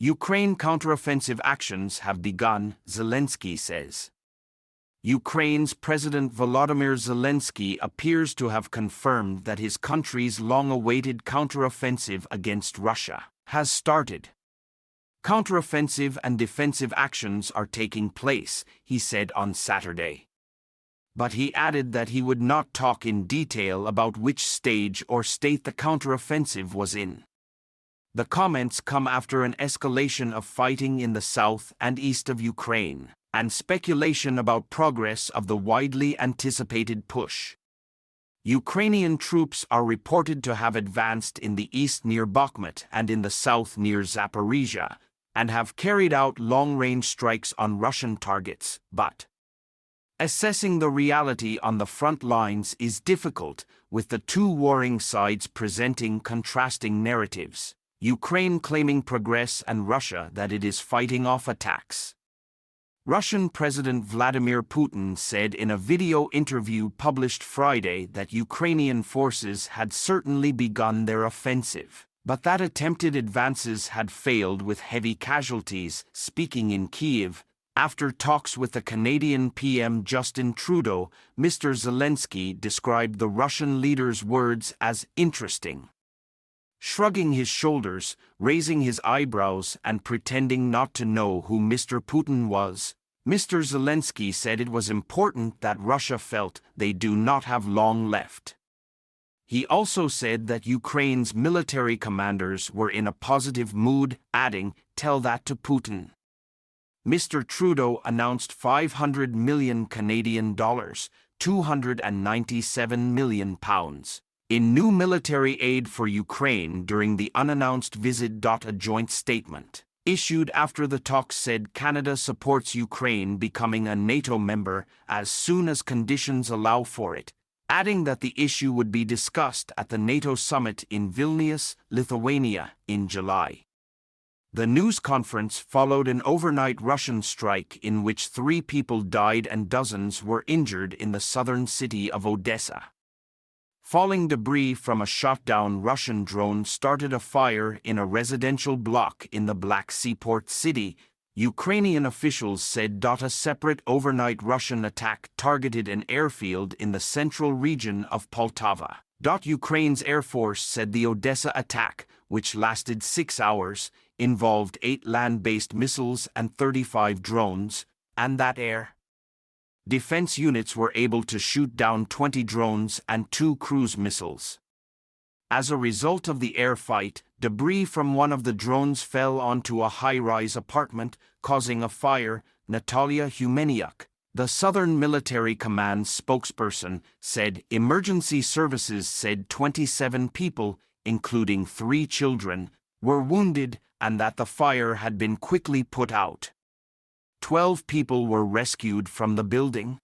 Ukraine counteroffensive actions have begun, Zelensky says. Ukraine's President Volodymyr Zelensky appears to have confirmed that his country's long-awaited counteroffensive against Russia has started. Counteroffensive and defensive actions are taking place, he said on Saturday. But he added that he would not talk in detail about which stage or state the counteroffensive was in. The comments come after an escalation of fighting in the south and east of Ukraine, and speculation about progress of the widely anticipated push. Ukrainian troops are reported to have advanced in the east near Bakhmut and in the south near Zaporizhia, and have carried out long-range strikes on Russian targets, but assessing the reality on the front lines is difficult, with the two warring sides presenting contrasting narratives, Ukraine claiming progress and Russia that it is fighting off attacks. Russian President Vladimir Putin said in a video interview published Friday that Ukrainian forces had certainly begun their offensive, but that attempted advances had failed with heavy casualties. Speaking in Kyiv, after talks with the Canadian PM Justin Trudeau, Mr. Zelensky described the Russian leader's words as interesting. Shrugging his shoulders, raising his eyebrows and pretending not to know who Mr. Putin was, Mr. Zelensky said it was important that Russia felt they do not have long left. He also said that Ukraine's military commanders were in a positive mood, adding, "Tell that to Putin." Mr. Trudeau announced 500 million Canadian dollars, £297 million, in new military aid for Ukraine during the unannounced visit. A joint statement issued after the talks said Canada supports Ukraine becoming a NATO member as soon as conditions allow for it, adding that the issue would be discussed at the NATO summit in Vilnius, Lithuania, in July. The news conference followed an overnight Russian strike in which 3 people died and dozens were injured in the southern city of Odessa. Falling debris from a shot-down Russian drone started a fire in a residential block in the Black Sea port city, Ukrainian officials said. A separate overnight Russian attack targeted an airfield in the central region of Poltava. Ukraine's Air Force said the Odessa attack, which lasted 6 hours, involved 8 land-based missiles and 35 drones, and that air defense units were able to shoot down 20 drones and 2 cruise missiles. As a result of the air fight, debris from one of the drones fell onto a high-rise apartment, causing a fire. Natalia Humeniuk, the Southern Military Command spokesperson, said emergency services said 27 people, including 3 children, were wounded and that the fire had been quickly put out. 12 people were rescued from the building.